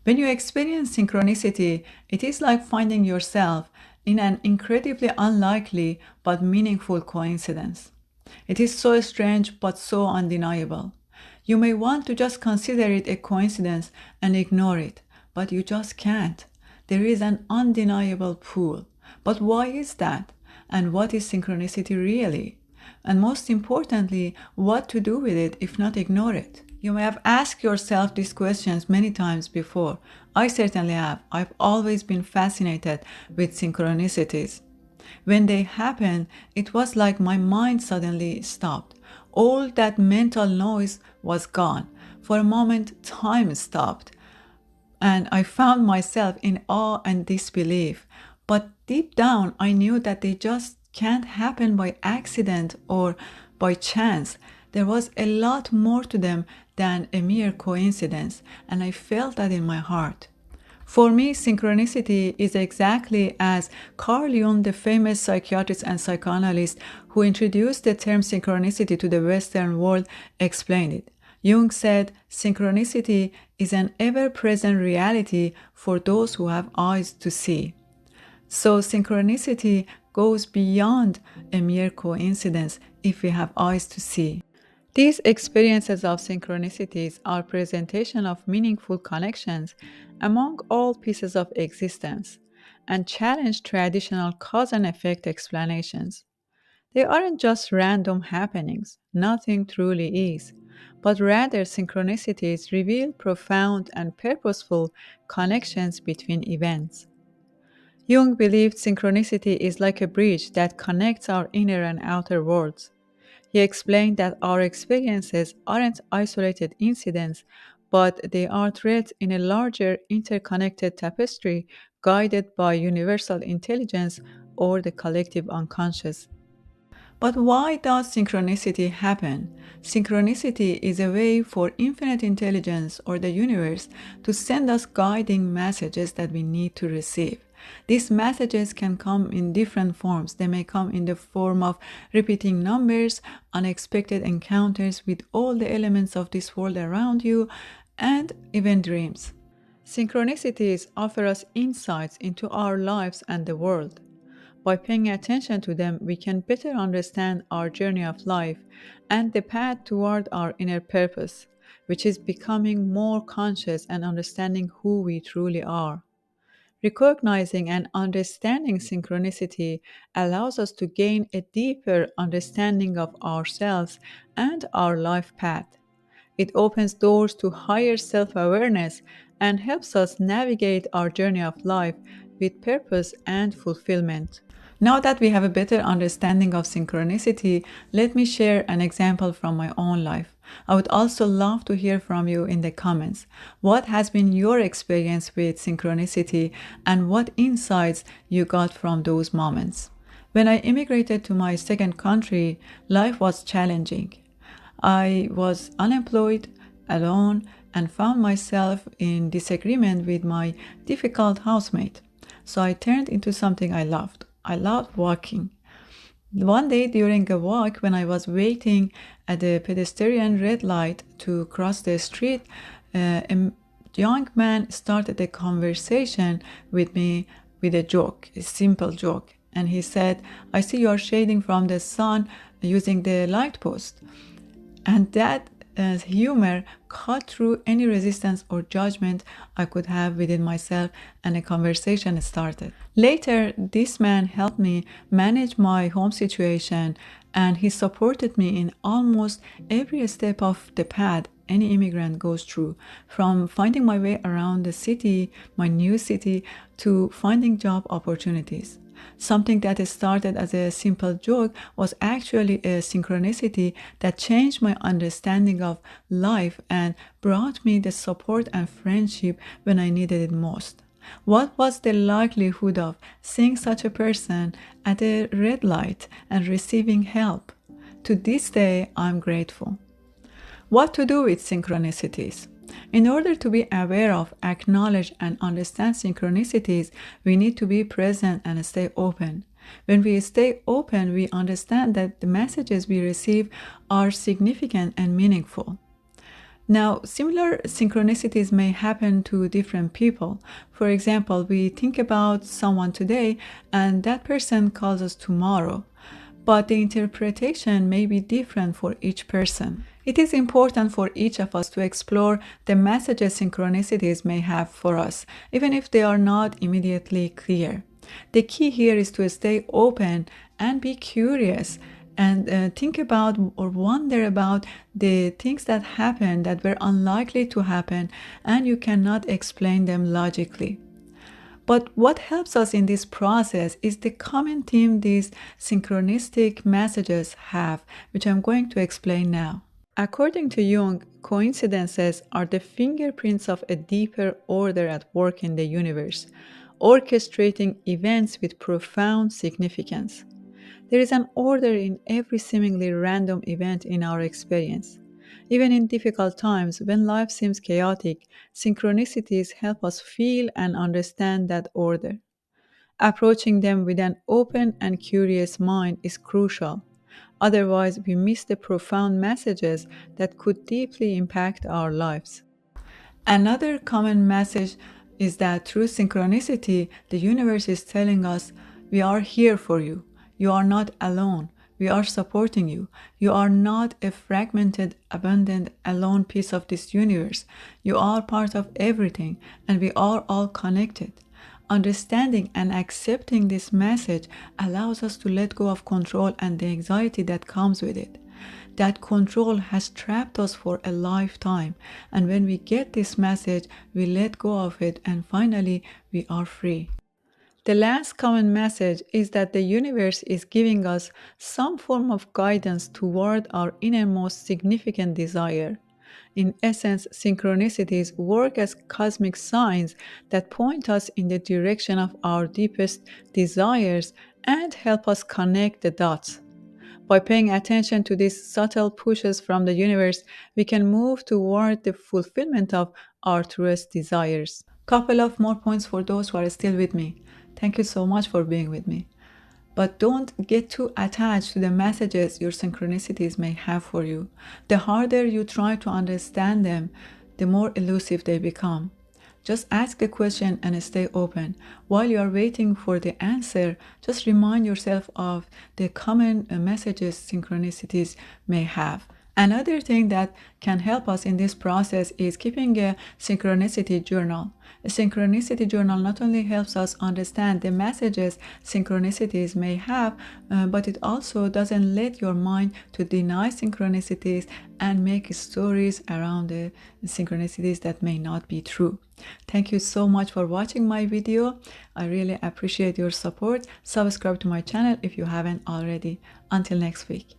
When you experience synchronicity, it is like finding yourself in an incredibly unlikely but meaningful coincidence. It is so strange but so undeniable. You may want to just consider it a coincidence and ignore it, but you just can't. There is an undeniable pull. But why is that? And what is synchronicity really? And most importantly, what to do with it if not ignore it? You may have asked yourself these questions many times before. I certainly have. I've always been fascinated with synchronicities. When they happened, it was like my mind suddenly stopped. All that mental noise was gone. For a moment, time stopped, and I found myself in awe and disbelief. But deep down, I knew that they just can't happen by accident or by chance. There was a lot more to them than a mere coincidence, and I felt that in my heart. For me, synchronicity is exactly as Carl Jung, the famous psychiatrist and psychoanalyst who introduced the term synchronicity to the Western world, explained it. Jung said, synchronicity is an ever-present reality for those who have eyes to see. So synchronicity goes beyond a mere coincidence if we have eyes to see. These experiences of synchronicities are presentation of meaningful connections among all pieces of existence and challenge traditional cause and effect explanations. They aren't just random happenings, nothing truly is, but rather synchronicities reveal profound and purposeful connections between events. Jung believed synchronicity is like a bridge that connects our inner and outer worlds. He explained that our experiences aren't isolated incidents, but they are threads in a larger interconnected tapestry guided by universal intelligence or the collective unconscious. But why does synchronicity happen? Synchronicity is a way for infinite intelligence or the universe to send us guiding messages that we need to receive. These messages can come in different forms. They may come in the form of repeating numbers, unexpected encounters with all the elements of this world around you, and even dreams. Synchronicities offer us insights into our lives and the world. By paying attention to them, we can better understand our journey of life and the path toward our inner purpose, which is becoming more conscious and understanding who we truly are. Recognizing and understanding synchronicity allows us to gain a deeper understanding of ourselves and our life path. It opens doors to higher self awareness and helps us navigate our journey of life with purpose and fulfillment. Now that we have a better understanding of synchronicity, let me share an example from my own life. I would also love to hear from you in the comments. What has been your experience with synchronicity and what insights you got from those moments? When I immigrated to my second country, life was challenging. I was unemployed, alone, and found myself in disagreement with my difficult housemate. So I turned into something I loved. I loved walking. One day during a walk, when I was waiting at the pedestrian red light to cross the street, a young man started a conversation with me with a joke, a simple joke. And he said, I see you are shading from the sun using the light post. And that humor cut through any resistance or judgment I could have within myself, and a conversation started. Later, this man helped me manage my home situation, and he supported me in almost every step of the path any immigrant goes through, from finding my way around the city, my new city, to finding job opportunities. Something that started as a simple joke was actually a synchronicity that changed my understanding of life and brought me the support and friendship when I needed it most. What was the likelihood of seeing such a person at a red light and receiving help? To this day, I'm grateful. What to do with synchronicities? In order to be aware of, acknowledge, and understand synchronicities, we need to be present and stay open. When we stay open, we understand that the messages we receive are significant and meaningful. Now, similar synchronicities may happen to different people. For example, we think about someone today and that person calls us tomorrow, but the interpretation may be different for each person. It is important for each of us to explore the messages synchronicities may have for us, even if they are not immediately clear. The key here is to stay open and be curious and think about or wonder about the things that happen that were unlikely to happen and you cannot explain them logically. But what helps us in this process is the common theme these synchronistic messages have, which I'm going to explain now. According to Jung, coincidences are the fingerprints of a deeper order at work in the universe, orchestrating events with profound significance. There is an order in every seemingly random event in our experience. Even in difficult times, when life seems chaotic, synchronicities help us feel and understand that order. Approaching them with an open and curious mind is crucial. Otherwise, we miss the profound messages that could deeply impact our lives. Another common message is that through synchronicity, the universe is telling us, we are here for you. You are not alone. We are supporting you. You are not a fragmented, abandoned, alone piece of this universe. You are part of everything, and we are all connected. Understanding and accepting this message allows us to let go of control and the anxiety that comes with it. That control has trapped us for a lifetime, and when we get this message, we let go of it, and finally, we are free. The last common message is that the universe is giving us some form of guidance toward our innermost significant desire. In essence, synchronicities work as cosmic signs that point us in the direction of our deepest desires and help us connect the dots. By paying attention to these subtle pushes from the universe, we can move toward the fulfillment of our truest desires. Couple of more points for those who are still with me. Thank you so much for being with me. But don't get too attached to the messages your synchronicities may have for you. The harder you try to understand them, the more elusive they become. Just ask the question and stay open. While you are waiting for the answer, just remind yourself of the common messages synchronicities may have. Another thing that can help us in this process is keeping a synchronicity journal. A synchronicity journal not only helps us understand the messages synchronicities may have, but it also doesn't let your mind to deny synchronicities and make stories around the synchronicities that may not be true. Thank you so much for watching my video. I really appreciate your support. Subscribe to my channel if you haven't already. Until next week.